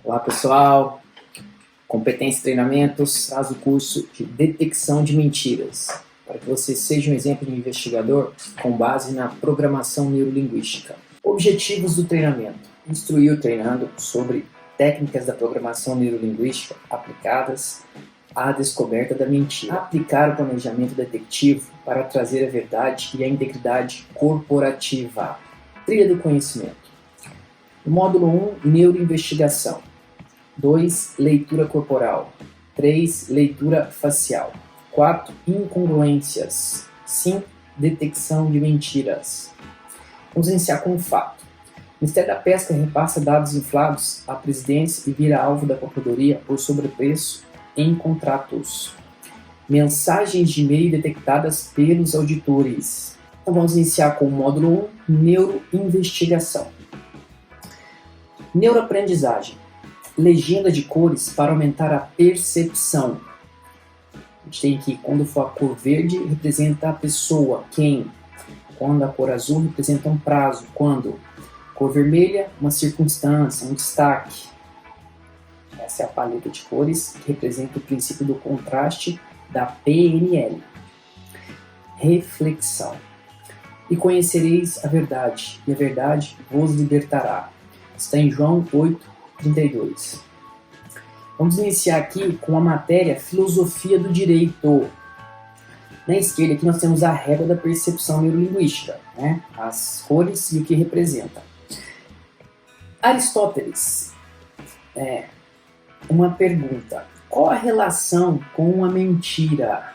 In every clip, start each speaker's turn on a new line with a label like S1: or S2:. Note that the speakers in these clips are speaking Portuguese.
S1: Olá pessoal, Competência e Treinamentos traz o curso de detecção de mentiras, para que você seja um exemplo de investigador com base na programação neurolinguística. Objetivos do treinamento: instruir o treinando sobre técnicas da programação neurolinguística aplicadas à descoberta da mentira. Aplicar o planejamento detectivo para trazer a verdade e a integridade corporativa. Trilha do conhecimento. No módulo 1, neuroinvestigação. 2, leitura corporal. 3, leitura facial. 4, incongruências. 5, detecção de mentiras. Vamos iniciar com um fato. O Ministério da Pesca repassa dados inflados à presidência e vira alvo da Procuradoria por sobrepreço em contratos. Mensagens de e-mail detectadas pelos auditores. Então vamos iniciar com o módulo 1, neuroinvestigação. Neuroaprendizagem. Legenda de cores para aumentar a percepção. A gente tem que, quando for a cor verde, representa a pessoa, quem. Quando a cor azul representa um prazo, quando. Cor vermelha, uma circunstância, um destaque. Essa é a paleta de cores que representa o princípio do contraste da PNL. Reflexão. E conhecereis a verdade, e a verdade vos libertará. Está em João 8:32. Vamos iniciar aqui com a matéria Filosofia do Direito. Na esquerda aqui nós temos a regra da percepção neurolinguística, né? As cores e o que representa. Aristóteles, uma pergunta: qual a relação com a mentira?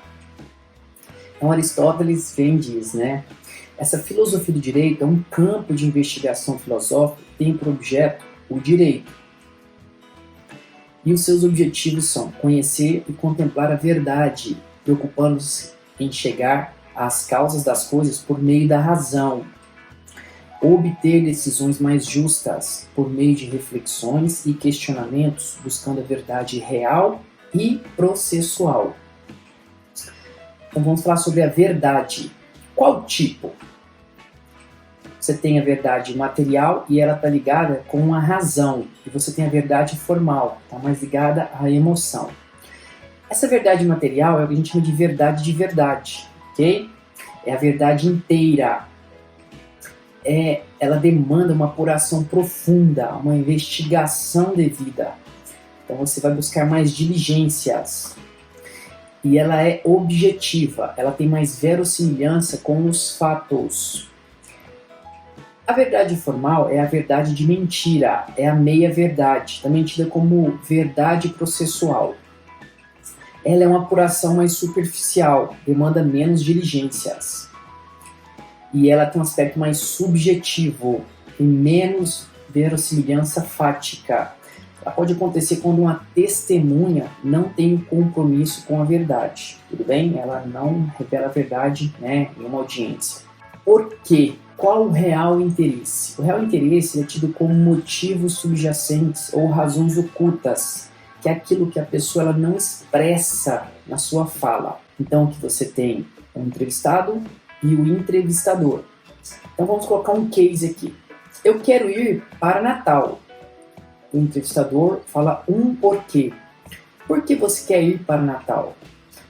S1: Então Aristóteles vem e diz, né? Essa filosofia do direito é um campo de investigação filosófica que tem por objeto o direito. E os seus objetivos são conhecer e contemplar a verdade, preocupando-se em chegar às causas das coisas por meio da razão, obter decisões mais justas por meio de reflexões e questionamentos, buscando a verdade real e processual. Então vamos falar sobre a verdade. Qual tipo? Você tem a verdade material e ela está ligada com a razão. E você tem a verdade formal, está mais ligada à emoção. Essa verdade material é o que a gente chama de verdade, ok? É a verdade inteira. Ela demanda uma apuração profunda, uma investigação devida. Então você vai buscar mais diligências. E ela é objetiva, ela tem mais verossimilhança com os fatos. A verdade formal é a verdade de mentira, é a meia-verdade, também tida como verdade processual. Ela é uma apuração mais superficial, demanda menos diligências. E ela tem um aspecto mais subjetivo, e menos verossimilhança fática. Ela pode acontecer quando uma testemunha não tem um compromisso com a verdade, tudo bem? Ela não revela a verdade, né, em uma audiência. Por quê? Qual o real interesse? O real interesse é tido como motivos subjacentes ou razões ocultas, que é aquilo que a pessoa ela não expressa na sua fala. Então, que você tem o entrevistado e o entrevistador. Então, vamos colocar um case aqui. Eu quero ir para Natal. O entrevistador fala um porquê. Por que você quer ir para Natal?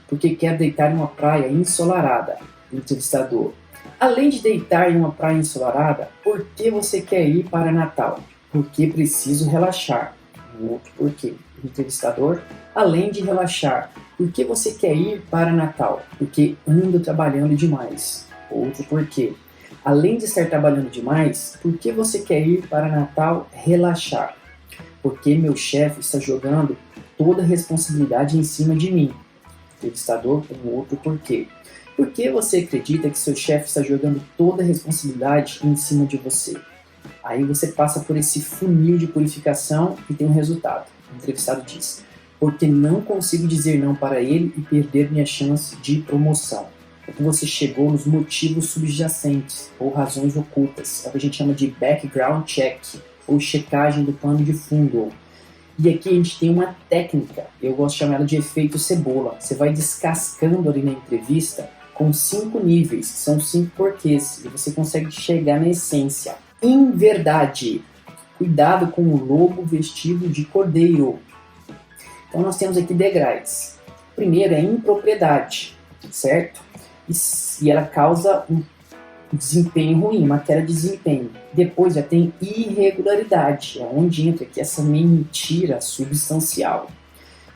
S1: Porque quer deitar em uma praia ensolarada. O entrevistador: além de deitar em uma praia ensolarada, por que você quer ir para Natal? Porque preciso relaxar. Um outro porquê. O entrevistador: além de relaxar, por que você quer ir para Natal? Porque ando trabalhando demais. Outro porquê. Além de estar trabalhando demais, por que você quer ir para Natal relaxar? Porque meu chefe está jogando toda a responsabilidade em cima de mim. Entrevistador: um outro porquê. Por que você acredita que seu chefe está jogando toda a responsabilidade em cima de você? Aí você passa por esse funil de purificação e tem um resultado. O entrevistado diz: porque não consigo dizer não para ele e perder minha chance de promoção. Porque você chegou nos motivos subjacentes ou razões ocultas. É o que a gente chama de background check, ou checagem do pano de fundo. E aqui a gente tem uma técnica, eu gosto de chamar ela de efeito cebola. Você vai descascando ali na entrevista com 5 níveis, que são 5 porquês, e você consegue chegar na essência. Em verdade, Cuidado com o lobo vestido de cordeiro. Então nós temos aqui degraus. Primeiro é impropriedade, certo? E ela causa um desempenho ruim, uma queda de desempenho. Depois já tem irregularidade, é onde entra aqui essa mentira substancial.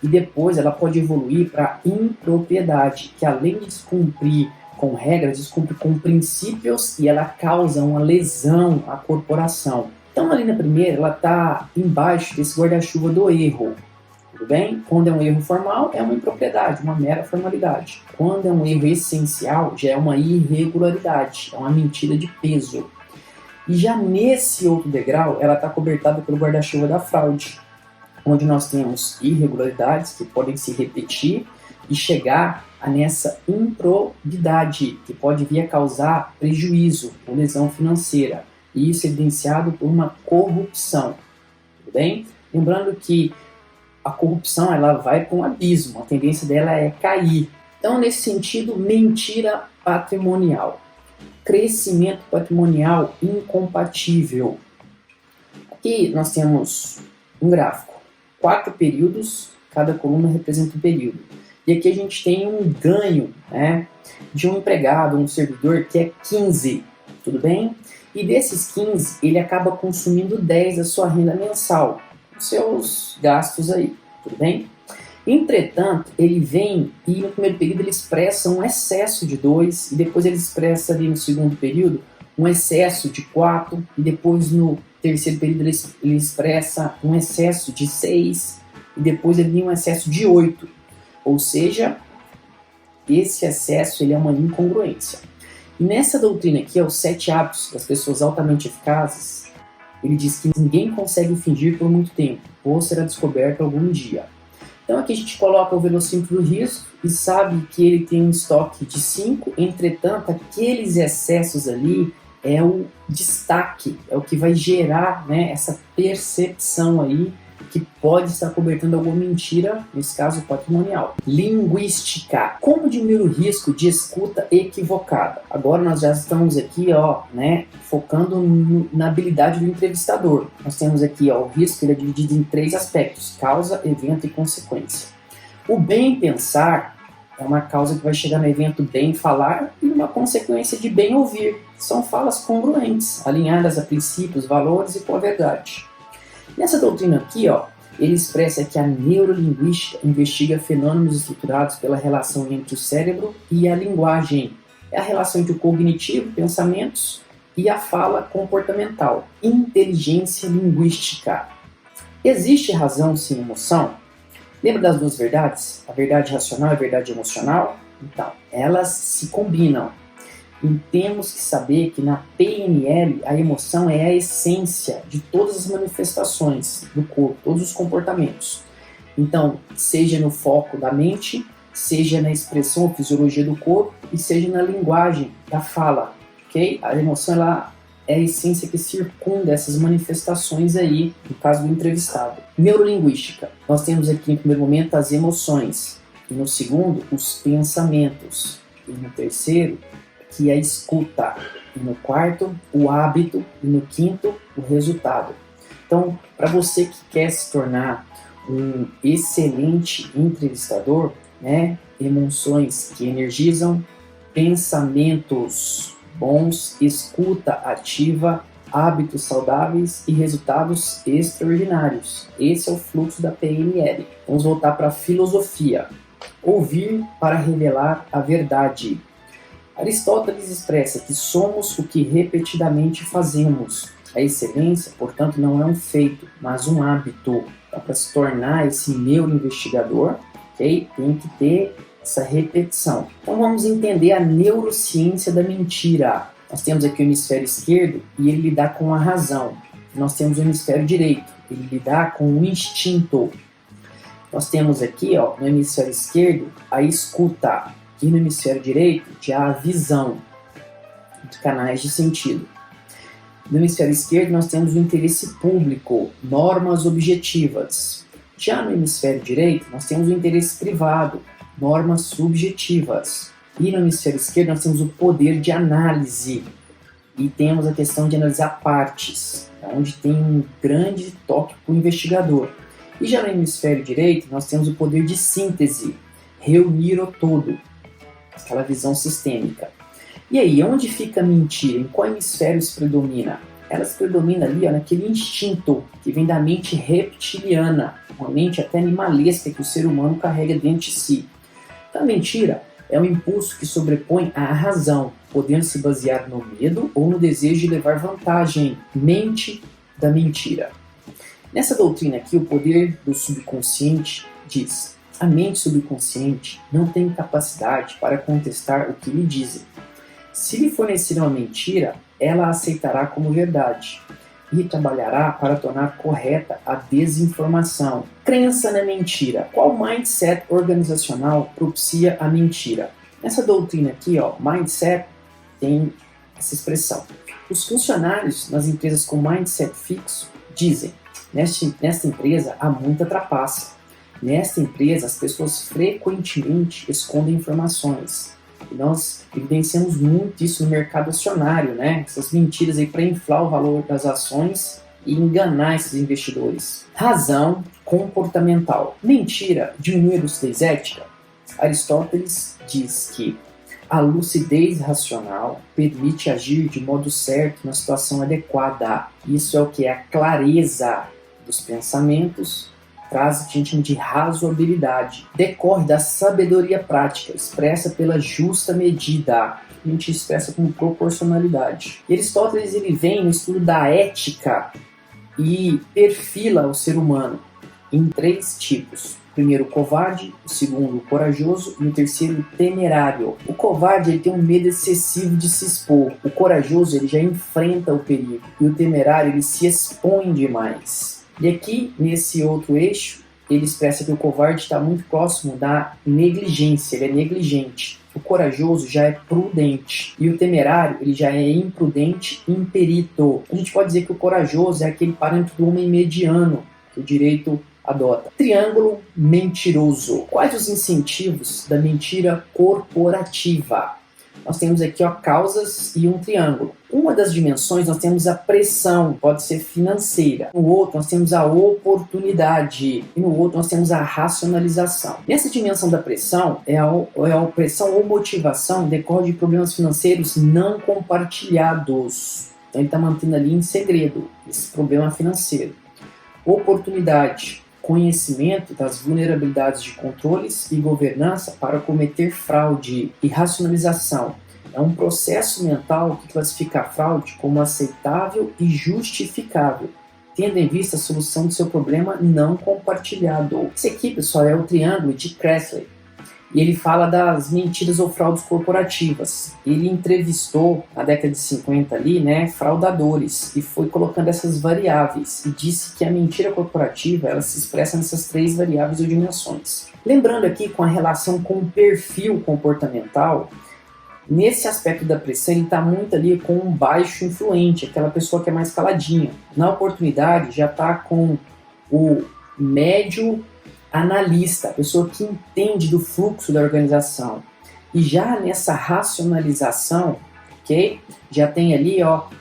S1: E depois ela pode evoluir para impropriedade, que além de descumprir com regras, descumpre com princípios e ela causa uma lesão à corporação. Então ali na primeira ela está embaixo desse guarda-chuva do erro. Tudo bem? Quando é um erro formal, é uma impropriedade, uma mera formalidade. Quando é um erro essencial, já é uma irregularidade, é uma mentira de peso. E já nesse outro degrau, ela está cobertada pelo guarda-chuva da fraude, onde nós temos irregularidades que podem se repetir e chegar nessa improbidade, que pode vir a causar prejuízo ou lesão financeira. E isso é evidenciado por uma corrupção. Tudo bem? Lembrando que a corrupção ela vai para um abismo, a tendência dela é cair. Então, nesse sentido, mentira patrimonial. Crescimento patrimonial incompatível. Aqui nós temos um gráfico. 4 períodos, cada coluna representa um período. E aqui a gente tem um ganho, né, de um empregado, um servidor, que é 15. Tudo bem? E desses 15, ele acaba consumindo 10 da sua renda mensal. Seus gastos aí, tudo bem? Entretanto, ele vem e no primeiro período ele expressa um excesso de 2 e depois ele expressa ali no segundo período um excesso de 4 e depois no terceiro período ele expressa um excesso de 6 e depois ele vem um excesso de 8. Ou seja, esse excesso ele é uma incongruência. E nessa doutrina aqui, os 7 hábitos das pessoas altamente eficazes, ele diz que ninguém consegue fingir por muito tempo, ou será descoberto algum dia. Então aqui a gente coloca o velocímetro do risco e sabe que ele tem um estoque de 5, entretanto aqueles excessos ali é o destaque, é o que vai gerar, né, essa percepção aí que pode estar cobertando alguma mentira, nesse caso patrimonial. Linguística. Como diminuir o risco de escuta equivocada? Agora nós já estamos aqui, né, focando na habilidade do entrevistador. Nós temos aqui, o risco ele é dividido em 3 aspectos: causa, evento e consequência. O bem pensar é uma causa que vai chegar no evento bem falar e uma consequência de bem ouvir. São falas congruentes, alinhadas a princípios, valores e com a verdade. Nessa doutrina aqui, ele expressa que a neurolinguística investiga fenômenos estruturados pela relação entre o cérebro e a linguagem. É a relação entre o cognitivo, pensamentos, e a fala comportamental. Inteligência linguística. Existe razão sem emoção? Lembra das 2 verdades? A verdade racional e a verdade emocional? Então, elas se combinam. E temos que saber que na PNL a emoção é a essência de todas as manifestações do corpo, todos os comportamentos. Então, seja no foco da mente, seja na expressão ou fisiologia do corpo e seja na linguagem da fala, ok? A emoção ela é a essência que circunda essas manifestações aí, no caso do entrevistado. Neurolinguística. Nós temos aqui no primeiro momento as emoções, e no segundo os pensamentos, e no terceiro que é a escuta, e no quarto, o hábito, e no quinto, o resultado. Então, para você que quer se tornar um excelente entrevistador, né, emoções que energizam, pensamentos bons, escuta ativa, hábitos saudáveis e resultados extraordinários. Esse é o fluxo da PNL. Vamos voltar para a filosofia. Ouvir para revelar a verdade. Aristóteles expressa que somos o que repetidamente fazemos. A excelência, portanto, não é um feito, mas um hábito. Então, para se tornar esse neuroinvestigador, okay, tem que ter essa repetição. Então, vamos entender a neurociência da mentira. Nós temos aqui o hemisfério esquerdo e ele lida com a razão. Nós temos o hemisfério direito, ele lida com o instinto. Nós temos aqui, no hemisfério esquerdo, a escuta. E no hemisfério direito, já a visão de canais de sentido. No hemisfério esquerdo, nós temos o interesse público, normas objetivas. Já no hemisfério direito, nós temos o interesse privado, normas subjetivas. E no hemisfério esquerdo, nós temos o poder de análise. E temos a questão de analisar partes, onde tem um grande toque para o investigador. E já no hemisfério direito, nós temos o poder de síntese, reunir o todo, aquela visão sistêmica. E aí, onde fica a mentira? Em qual hemisfério se predomina? Ela se predomina ali, naquele instinto que vem da mente reptiliana, uma mente até animalesca que o ser humano carrega dentro de si. Então, a mentira é um impulso que sobrepõe à razão, podendo se basear no medo ou no desejo de levar vantagem. Mente da mentira. Nessa doutrina aqui, o poder do subconsciente diz: a mente subconsciente não tem capacidade para contestar o que lhe dizem. Se lhe fornecer uma mentira, ela a aceitará como verdade e trabalhará para tornar correta a desinformação. Crença na mentira. Qual mindset organizacional propicia a mentira? Nessa doutrina aqui, mindset tem essa expressão. Os funcionários nas empresas com mindset fixo dizem: nesta empresa há muita trapaça. Nesta empresa as pessoas frequentemente escondem informações. E nós evidenciamos muito isso no mercado acionário, Essas mentiras aí para inflar o valor das ações e enganar esses investidores. Razão comportamental. Mentira diminui a lucidez ética? Aristóteles diz que a lucidez racional permite agir de modo certo na situação adequada. Isso é o que é a clareza dos pensamentos, traz o que a gente chama de razoabilidade. Decorre da sabedoria prática, expressa pela justa medida. A gente expressa como proporcionalidade. E Aristóteles ele vem no estudo da ética e perfila o ser humano em 3 tipos. O primeiro, o covarde, o segundo, o corajoso e o terceiro, o temerário. O covarde ele tem um medo excessivo de se expor. O corajoso ele já enfrenta o perigo. E o temerário ele se expõe demais. E aqui, nesse outro eixo, ele expressa que o covarde está muito próximo da negligência, ele é negligente. O corajoso já é prudente. E o temerário, ele já é imprudente, imperito. A gente pode dizer que o corajoso é aquele parâmetro do homem mediano, que o direito adota. Triângulo mentiroso. Quais os incentivos da mentira corporativa? Nós temos aqui causas e um triângulo. Uma das dimensões nós temos a pressão, pode ser financeira. No outro nós temos a oportunidade. E no outro nós temos a racionalização. Nessa dimensão da pressão, a pressão ou motivação decorre de problemas financeiros não compartilhados. Então ele está mantendo ali em segredo esse problema financeiro. Oportunidade. Conhecimento das vulnerabilidades de controles e governança para cometer fraude. E racionalização é um processo mental que classifica a fraude como aceitável e justificável, tendo em vista a solução do seu problema não compartilhado. Esse aqui, pessoal, é o triângulo de Kressler. E ele fala das mentiras ou fraudes corporativas. Ele entrevistou, na década de 50 ali, fraudadores, e foi colocando essas variáveis, e disse que a mentira corporativa, ela se expressa nessas 3 variáveis ou dimensões. Lembrando aqui com a relação com o perfil comportamental, nesse aspecto da pressão, ele está muito ali com um baixo influente, aquela pessoa que é mais caladinha. Na oportunidade, já está com o médio analista, a pessoa que entende do fluxo da organização. E já nessa racionalização, já tem ali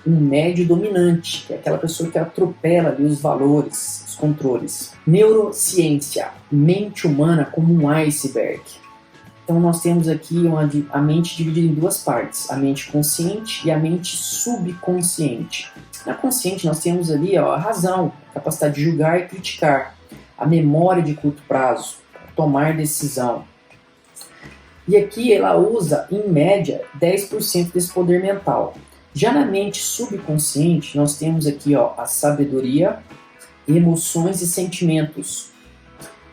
S1: um médio dominante, que é aquela pessoa que atropela ali os valores, os controles. Neurociência, mente humana como um iceberg. Então nós temos aqui a mente dividida em 2 partes, a mente consciente e a mente subconsciente. Na consciente nós temos ali a razão, a capacidade de julgar e criticar, a memória de curto prazo, tomar decisão. E aqui ela usa, em média, 10% desse poder mental. Já na mente subconsciente, nós temos aqui a sabedoria, emoções e sentimentos,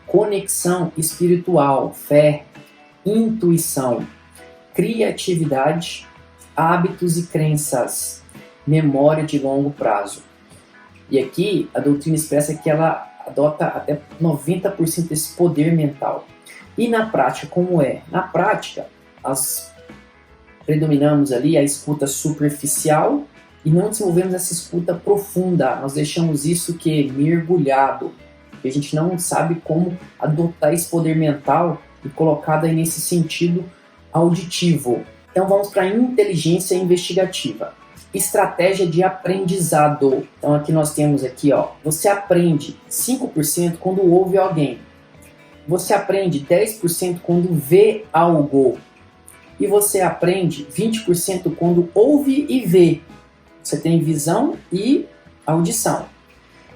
S1: conexão espiritual, fé, intuição, criatividade, hábitos e crenças, memória de longo prazo. E aqui a doutrina expressa que ela adota até 90% desse poder mental. E na prática, como é? Na prática, predominamos ali a escuta superficial e não desenvolvemos essa escuta profunda. Nós deixamos isso mergulhado. E a gente não sabe como adotar esse poder mental e colocado aí nesse sentido auditivo. Então vamos para a inteligência investigativa. Estratégia de aprendizado. Então aqui nós temos aqui, ó, você aprende 5% quando ouve alguém. Você aprende 10% quando vê algo. E você aprende 20% quando ouve e vê. Você tem visão e audição.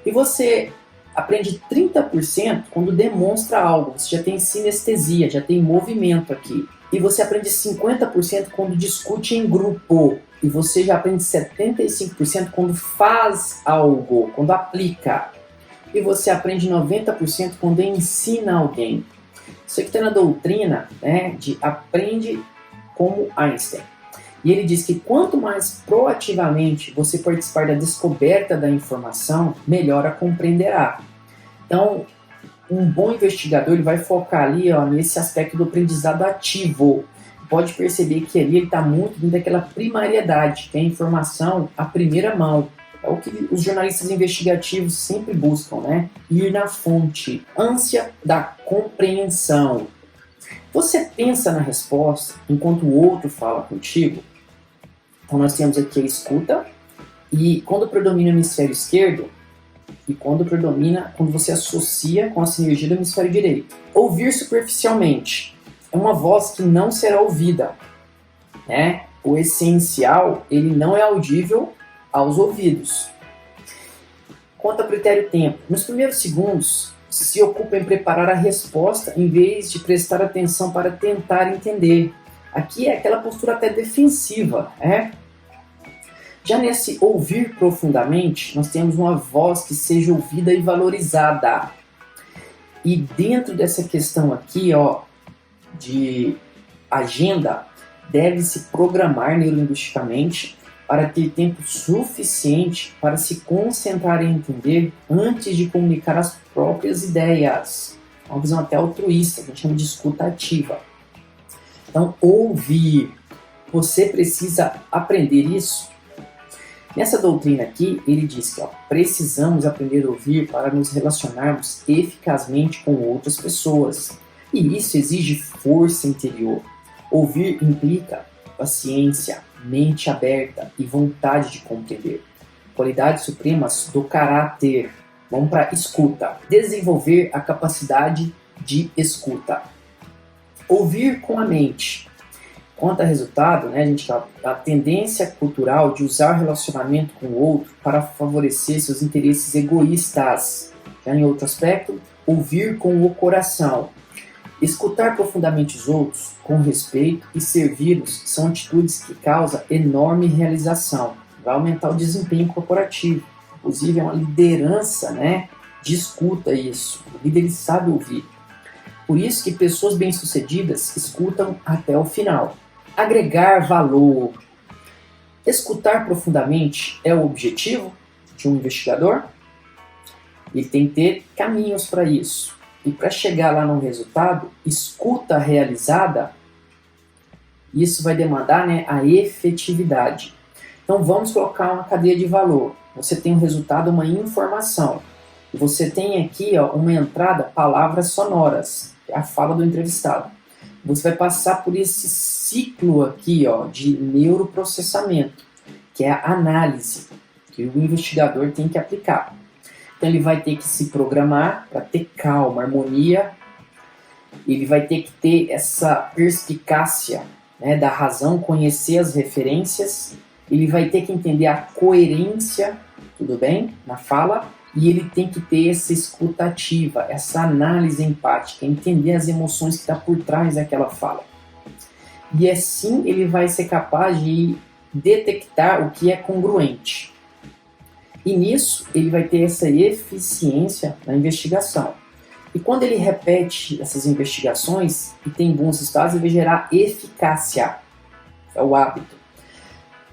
S1: E você aprende 30% quando demonstra algo. Você já tem sinestesia, já tem movimento aqui. E você aprende 50% quando discute em grupo. E você já aprende 75% quando faz algo, quando aplica. E você aprende 90% quando ensina alguém. Isso aqui está na doutrina, né, de aprende como Einstein. E ele diz que quanto mais proativamente você participar da descoberta da informação, melhor a compreenderá. Então, um bom investigador ele vai focar ali, ó, nesse aspecto do aprendizado ativo. Pode perceber que ali ele está muito dentro daquela primariedade, que é a informação à primeira mão. É o que os jornalistas investigativos sempre buscam, né? Ir na fonte. Ânsia da compreensão. Você pensa na resposta enquanto o outro fala contigo? Então nós temos aqui a escuta, e quando predomina o hemisfério esquerdo, e quando você associa com a sinergia do hemisfério direito. Ouvir superficialmente. É uma voz que não será ouvida, né? O essencial, ele não é audível aos ouvidos. Quanto ao critério tempo, nos primeiros segundos se ocupa em preparar a resposta em vez de prestar atenção para tentar entender. Aqui é aquela postura até defensiva, né? Já nesse ouvir profundamente, nós temos uma voz que seja ouvida e valorizada. E dentro dessa questão aqui, ó, de agenda, deve-se programar neurolinguisticamente para ter tempo suficiente para se concentrar em entender antes de comunicar as próprias ideias. Uma visão até altruísta, que a gente chama de escuta ativa. Então, ouvir. Você precisa aprender isso. Nessa doutrina aqui, ele diz que precisamos aprender a ouvir para nos relacionarmos eficazmente com outras pessoas. E isso exige força interior. Ouvir implica paciência, mente aberta e vontade de compreender. Qualidades supremas do caráter. Vamos para escuta. Desenvolver a capacidade de escuta. Ouvir com a mente. Quanto a resultado, né, a tendência cultural de usar o relacionamento com o outro para favorecer seus interesses egoístas. Já em outro aspecto, ouvir com o coração. Escutar profundamente os outros, com respeito e servi-los são atitudes que causam enorme realização. Vai aumentar o desempenho corporativo. Inclusive, é uma liderança, né, de escuta isso. O líder ele sabe ouvir. Por isso que pessoas bem-sucedidas escutam até o final. Agregar valor. Escutar profundamente é o objetivo de um investigador? Ele tem que ter caminhos para isso. E para chegar lá no resultado, escuta realizada, isso vai demandar, né, a efetividade. Então vamos colocar uma cadeia de valor. Você tem um resultado, uma informação. E você tem aqui, ó, uma entrada, palavras sonoras, é a fala do entrevistado. Você vai passar por esse ciclo aqui, ó, de neuroprocessamento, que é a análise, que o investigador tem que aplicar. Então ele vai ter que se programar para ter calma, harmonia. Ele vai ter que ter essa perspicácia, né, da razão, conhecer as referências. Ele vai ter que entender a coerência, tudo bem, na fala. E ele tem que ter essa escuta ativa, essa análise empática, entender as emoções que estão por trás daquela fala. E assim ele vai ser capaz de detectar o que é congruente. E nisso ele vai ter essa eficiência na investigação. E quando ele repete essas investigações e tem bons resultados, ele vai gerar eficácia. É o hábito.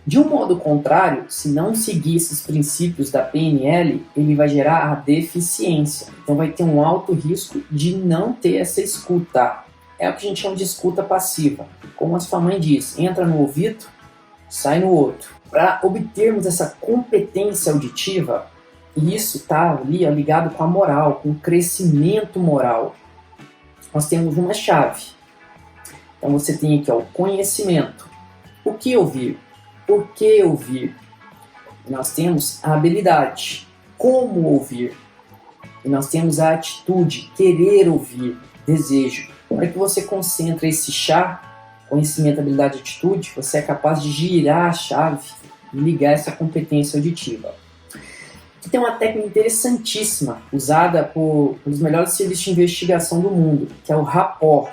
S1: De um modo contrário, se não seguir esses princípios da PNL, ele vai gerar a deficiência. Então vai ter um alto risco de não ter essa escuta. É o que a gente chama de escuta passiva. Como a sua mãe diz, entra no ouvido, sai no outro. Para obtermos essa competência auditiva, e isso está ali ligado com a moral, com o crescimento moral, nós temos uma chave. Então você tem aqui o conhecimento. O que ouvir? Por que ouvir? E nós temos a habilidade, como ouvir. E nós temos a atitude, querer ouvir, desejo. Para que você concentre esse chá, conhecimento, habilidade e atitude, você é capaz de girar a chave e ligar essa competência auditiva. Aqui tem uma técnica interessantíssima, usada pelos melhores serviços de investigação do mundo, que é o rapport.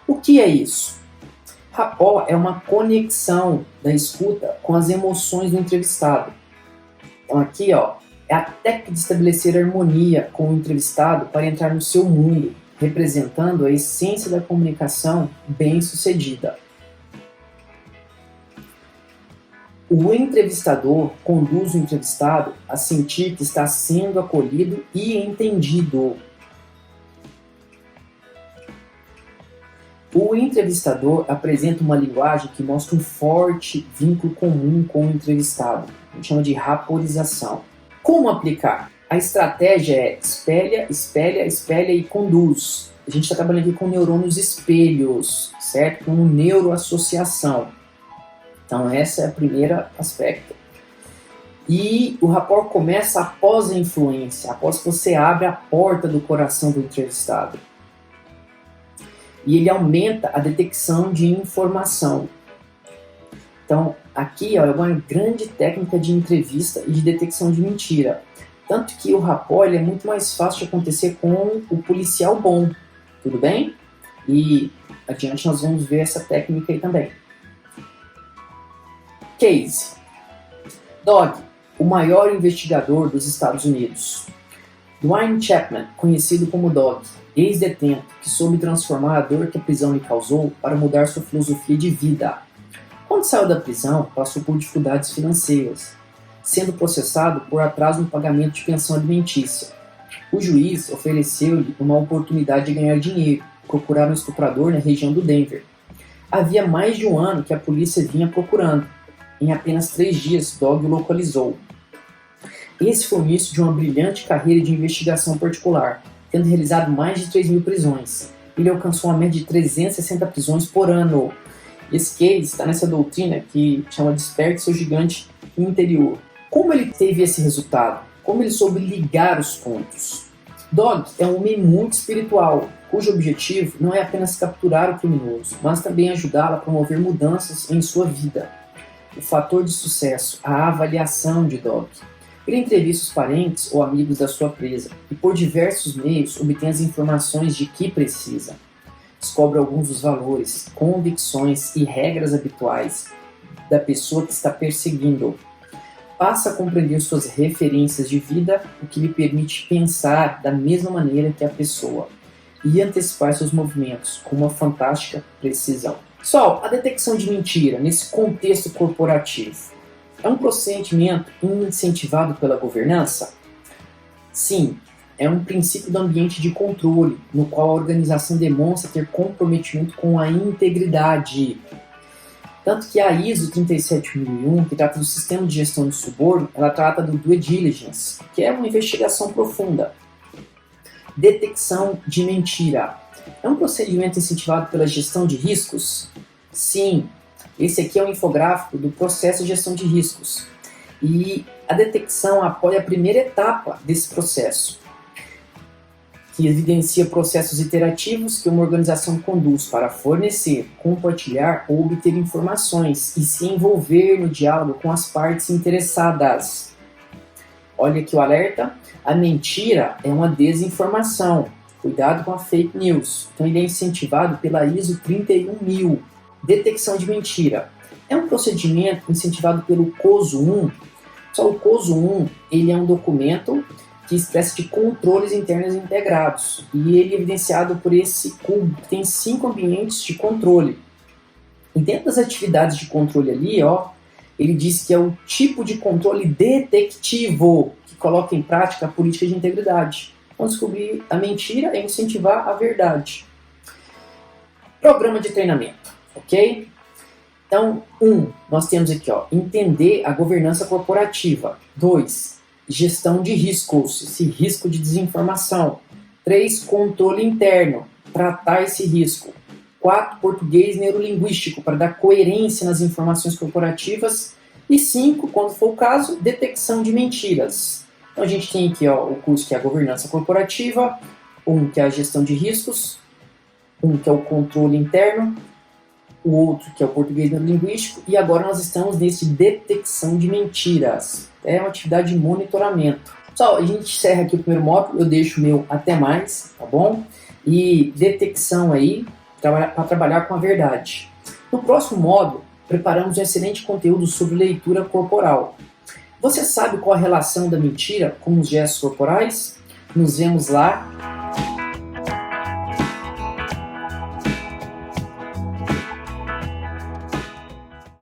S1: O que é isso? Rapport é uma conexão da escuta com as emoções do entrevistado. Então aqui, é a técnica de estabelecer harmonia com o entrevistado para entrar no seu mundo, representando a essência da comunicação bem-sucedida. O entrevistador conduz o entrevistado a sentir que está sendo acolhido e entendido. O entrevistador apresenta uma linguagem que mostra um forte vínculo comum com o entrevistado. A gente chama de raporização. Como aplicar? A estratégia é espelha, espelha, espelha e conduz. A gente está trabalhando aqui com neurônios espelhos, certo? Com neuroassociação. Então, esse é o primeiro aspecto. E o rapport começa após a influência, após que você abre a porta do coração do entrevistado. E ele aumenta a detecção de informação. Então, aqui é uma grande técnica de entrevista e de detecção de mentira. Tanto que o rapport é muito mais fácil de acontecer com o policial bom. Tudo bem? E adiante nós vamos ver essa técnica aí também. Case. Dog, o maior investigador dos Estados Unidos. Dwayne Chapman, conhecido como Dog, ex-detento que soube transformar a dor que a prisão lhe causou para mudar sua filosofia de vida. Quando saiu da prisão, passou por dificuldades financeiras, sendo processado por atraso no pagamento de pensão alimentícia. O juiz ofereceu-lhe uma oportunidade de ganhar dinheiro, procurar um estuprador na região do Denver. Havia mais de um ano que a polícia vinha procurando. Em apenas 3 dias, Dog o localizou. Esse foi o início de uma brilhante carreira de investigação particular, tendo realizado mais de 3.000 prisões. Ele alcançou uma média de 360 prisões por ano. Esse case está nessa doutrina que chama Desperte seu gigante interior. Como ele teve esse resultado? Como ele soube ligar os pontos? Dog é um homem muito espiritual, cujo objetivo não é apenas capturar o criminoso, mas também ajudá-lo a promover mudanças em sua vida. O fator de sucesso, a avaliação de Dog. Ele entrevista os parentes ou amigos da sua presa e por diversos meios obtém as informações de que precisa. Descobre alguns dos valores, convicções e regras habituais da pessoa que está perseguindo. Passa a compreender suas referências de vida, o que lhe permite pensar da mesma maneira que a pessoa e antecipar seus movimentos com uma fantástica precisão. Pessoal, a detecção de mentira nesse contexto corporativo é um procedimento incentivado pela governança? Sim, é um princípio do ambiente de controle, no qual a organização demonstra ter comprometimento com a integridade. Tanto que a ISO 37001, que trata do sistema de gestão de suborno, ela trata do due diligence, que é uma investigação profunda. Detecção de mentira. É um procedimento incentivado pela gestão de riscos? Sim. Esse aqui é um infográfico do processo de gestão de riscos. E a detecção apoia a primeira etapa desse processo, que evidencia processos iterativos que uma organização conduz para fornecer, compartilhar ou obter informações e se envolver no diálogo com as partes interessadas. Olha aqui o alerta. A mentira é uma desinformação. Cuidado com a fake news. Então ele é incentivado pela ISO 31000. Detecção de mentira. É um procedimento incentivado pelo COSO 1. Só o COSO 1 ele é um documento que expressa de controles internos integrados. E ele é evidenciado por esse cubo, que tem 5 ambientes de controle. E dentro das atividades de controle ali, ele diz que é o tipo de controle detectivo que coloca em prática a política de integridade. Então, descobrir a mentira é incentivar a verdade. Programa de treinamento, ok? Então, 1, nós temos aqui, entender a governança corporativa. 2, gestão de riscos, esse risco de desinformação. 3, controle interno, tratar esse risco. 4, português neurolinguístico, para dar coerência nas informações corporativas E 5, quando for o caso, detecção de mentiras. Então a gente tem aqui o curso que é a governança corporativa, um que é a gestão de riscos, um que é o controle interno, o outro que é o português neurolinguístico, e agora nós estamos nesse detecção de mentiras. É uma atividade de monitoramento. Pessoal, a gente encerra aqui o primeiro módulo, eu deixo o meu até mais, tá bom? E detecção aí, para trabalhar com a verdade. No próximo módulo, preparamos um excelente conteúdo sobre leitura corporal. Você sabe qual a relação da mentira com os gestos corporais? Nos vemos lá.